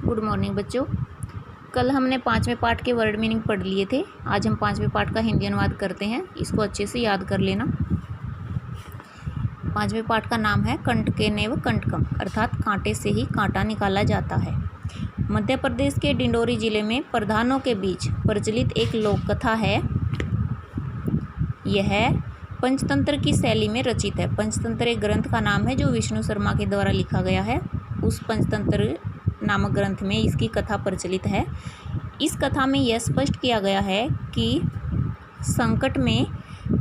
Good morning बच्चों। कल हमने 5वें पार्ट के वर्ड मीनिंग पढ़ लिए थे। आज हम 5वें पार्ट का हिंदी अनुवाद करते हैं। इसको अच्छे से याद कर लेना। 5वें पार्ट का नाम है कंटकेनेव कंटकम, अर्थात कांटे से ही कांटा निकाला जाता है। मध्य प्रदेश के डिंडोरी जिले में प्रधानों के बीच प्रचलित एक लोक कथा है। यह पंचतंत्र की शैली में रचित है। पंचतंत्र एक ग्रंथ का नाम है जो विष्णु शर्मा के द्वारा लिखा गया है। उस पंचतंत्र नामक ग्रंथ में इसकी कथा प्रचलित है। इस कथा में यह स्पष्ट किया गया है कि संकट में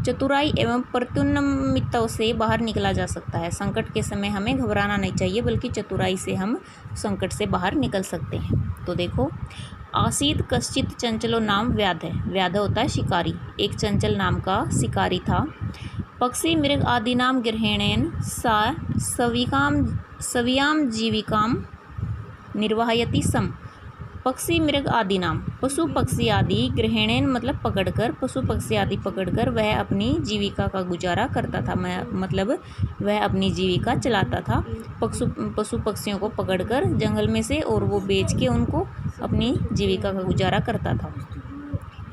चतुराई एवं प्रत्युन्नमितता से बाहर निकला जा सकता है। संकट के समय हमें घबराना नहीं चाहिए, बल्कि चतुराई से हम संकट से बाहर निकल सकते हैं। तो देखो, आसीत कश्चित चंचलो नाम व्याध है। व्याध होता है शिकारी। एक चंचल नाम का शिकारी था। पक्षी मृग आदि नाम ग्रहेणेन सा सवियाम जीविकाम निर्वाहयति सम। पक्षी मृग आदि नाम, पशु पक्षी आदि, ग्रहेणेन मतलब पकड़कर, पशु पक्षी आदि पकड़कर वह अपनी जीविका का गुजारा करता था। मतलब वह अपनी जीविका चलाता था पशु पक्षियों को पकड़कर जंगल में से, और वो बेच के उनको अपनी जीविका का गुजारा करता था।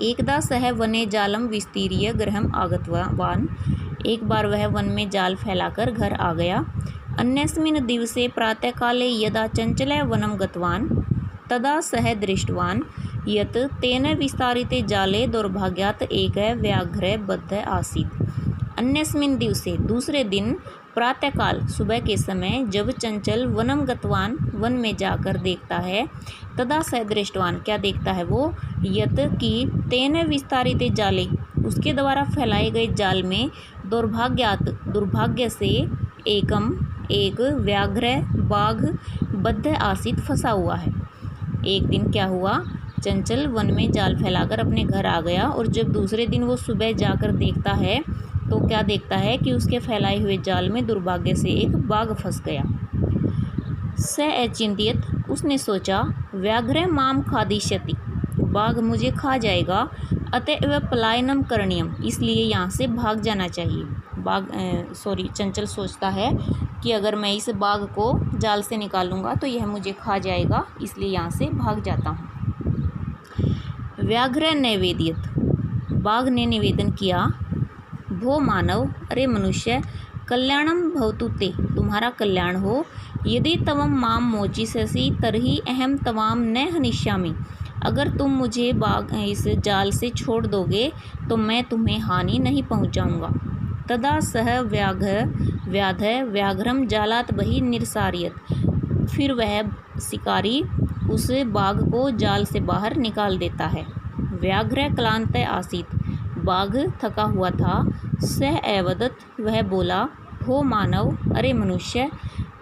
एकदा सह वने जालम विस्तीर्य गृहम आगतवान। एक बार वह वन में जाल फैलाकर घर आ गया। अन्यस्मिन् दिवसे प्रातःकाले यदा चंचलः वनं गतवान् तदा सः दृष्टवान् यत् तेन विस्तारिते जाले दौर्भाग्यात् एकः व्याघ्रः बद्धः आसीत्। अन्यस्मिन् दिवसे दूसरे दिन, प्रातःकाल सुबह के समय, जब चंचल वनम गतवान वन में जाकर देखता है, तदा सः दृष्टवान क्या देखता है वो, यत् कि तेन विस्तारिते जाले उसके द्वारा फैलाए गए जाल में, दौर्भाग्यात् दुर्भाग्य से, एक व्याघ्र बाघ बद्ध आसित फंसा हुआ है। एक दिन क्या हुआ, चंचल वन में जाल फैलाकर अपने घर आ गया, और जब दूसरे दिन वो सुबह जाकर देखता है तो क्या देखता है कि उसके फैलाए हुए जाल में दुर्भाग्य से एक बाघ फंस गया। स अचिंत्यत, उसने सोचा, व्याघ्र माम खादिष्यति, बाघ मुझे खा जाएगा, अतएव पलायनम करणीयम, इसलिए यहाँ से भाग जाना चाहिए। चंचल सोचता है कि अगर मैं इस बाघ को जाल से निकालूंगा तो यह मुझे खा जाएगा, इसलिए यहाँ से भाग जाता हूँ। व्याघ्र नैवेद्यत, बाघ ने निवेदन किया, भो मानव, अरे मनुष्य, कल्याणम भवतु ते, तुम्हारा कल्याण हो, यदि तवम माम मोचिष्यसि तर्हि अहम तवाम न हनिष्यामि, अगर तुम मुझे इस जाल से छोड़ दोगे तो मैं तुम्हें हानि नहीं पहुँचाऊँगा। तदा सह व्याध व्याघ्रम जालात बहि निरसार्यत, फिर वह शिकारी उस बाघ को जाल से बाहर निकाल देता है। व्याघ्र क्लांत आसीत, बाघ थका हुआ था। सह एवदत, वह बोला, हो मानव, अरे मनुष्य,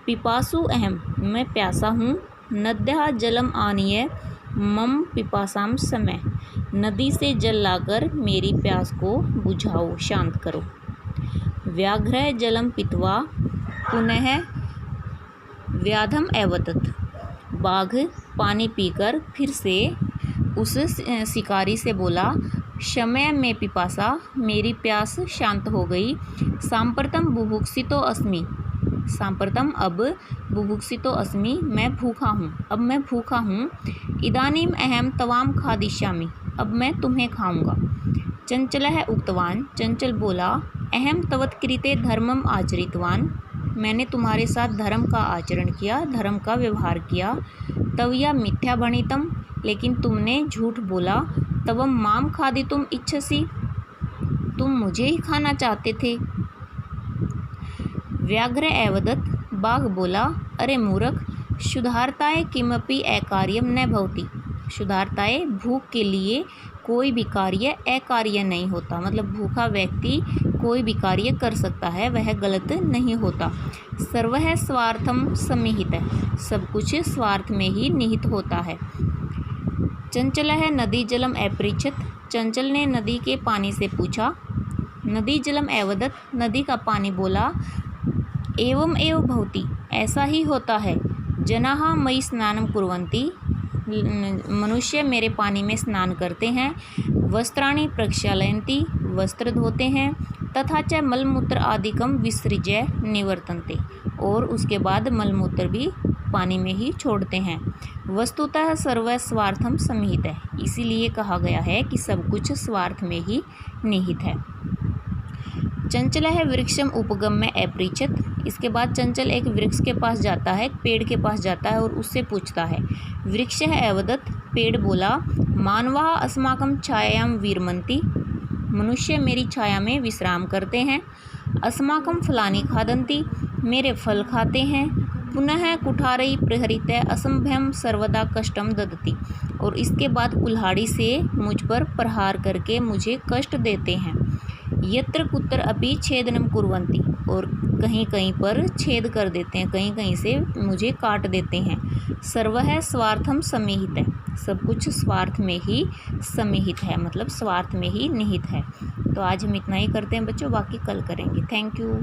पिपासु अहम, मैं प्यासा हूँ, नद्या जलम आनीय मम पिपासाम समय, नदी से जल लाकर मेरी प्यास को बुझाओ, शांत करो। व्याघ्र जलम पित्वा पुनः व्याधम एवदत, बाघ पानी पीकर फिर से उस शिकारी से बोला, शमय में पिपासा, मेरी प्यास शांत हो गई। सांप्रतम बुभुक्षितो अस्मि, सांप्रतम अब, बुभुक्षितो अस्मि, मैं भूखा हूँ, अब मैं भूखा हूँ। इदानीम अहम तवाम खादिष्यामि, अब मैं तुम्हें खाऊंगा। चंचलः उक्तवान, चंचल बोला, अहम तवत् कृते धर्मम आचरितवान, मैंने तुम्हारे साथ धर्म का आचरण किया, धर्म का व्यवहार किया। तवया मिथ्या भणितम, लेकिन तुमने झूठ बोला। तवम माम खादितुम इच्छसि, तुम मुझे ही खाना चाहते थे। व्याघ्र एवदत, बाघ बोला, अरे मूर्ख, क्षुधार्ताय किमपि अकार्यम न भवति, क्षुधार्ताय भूख के लिए कोई भी कार्य अकार्य नहीं होता, मतलब भूखा व्यक्ति कोई भी कार्य कर सकता है, वह गलत नहीं होता। सर्वः स्वार्थम समिहित है, सब कुछ स्वार्थ में ही निहित होता है। चंचलः नदी जलम अपृच्छत, चंचल ने नदी के पानी से पूछा। नदी जलम एवदत, नदी का पानी बोला, एवं एव भवति, ऐसा ही होता है। जनाः मयि स्नानं कुर्वन्ति, मनुष्य मेरे पानी में स्नान करते हैं। वस्त्राणि प्रक्षालयन्ति, वस्त्र धोते हैं। तथा च मलमूत्र आदिकम विसृज्य निवर्तन्ते, और उसके बाद मलमूत्र भी पानी में ही छोड़ते हैं। वस्तुतः सर्व स्वार्थम समिहित है, इसीलिए कहा गया है कि सब कुछ स्वार्थ में ही निहित है। चंचल है वृक्षम उपगम में अपरिचित। इसके बाद चंचल एक वृक्ष के पास जाता है, पेड़ के पास जाता है और उससे पूछता है। वृक्ष है अवदत, पेड़ बोला, मानवा अस्माकम छायायां विरमन्ति, मनुष्य मेरी छाया में विश्राम करते हैं। अस्माकम फलानि खादन्ति, मेरे फल खाते हैं। पुनः कुठारई प्रहरित असंभ्यम सर्वदा कष्टम ददति, और इसके बाद कुल्हाड़ी से मुझ पर प्रहार करके मुझे कष्ट देते हैं। यत्र कुत्र अपि छेदनम कुर्वन्ति, और कहीं कहीं पर छेद कर देते हैं, कहीं कहीं से मुझे काट देते हैं। सर्वः स्वार्थम समिहित है, सब कुछ स्वार्थ में ही समिहित है, मतलब स्वार्थ में ही निहित है। तो आज हम इतना ही करते हैं बच्चों, बाकी कल करेंगे। Thank you.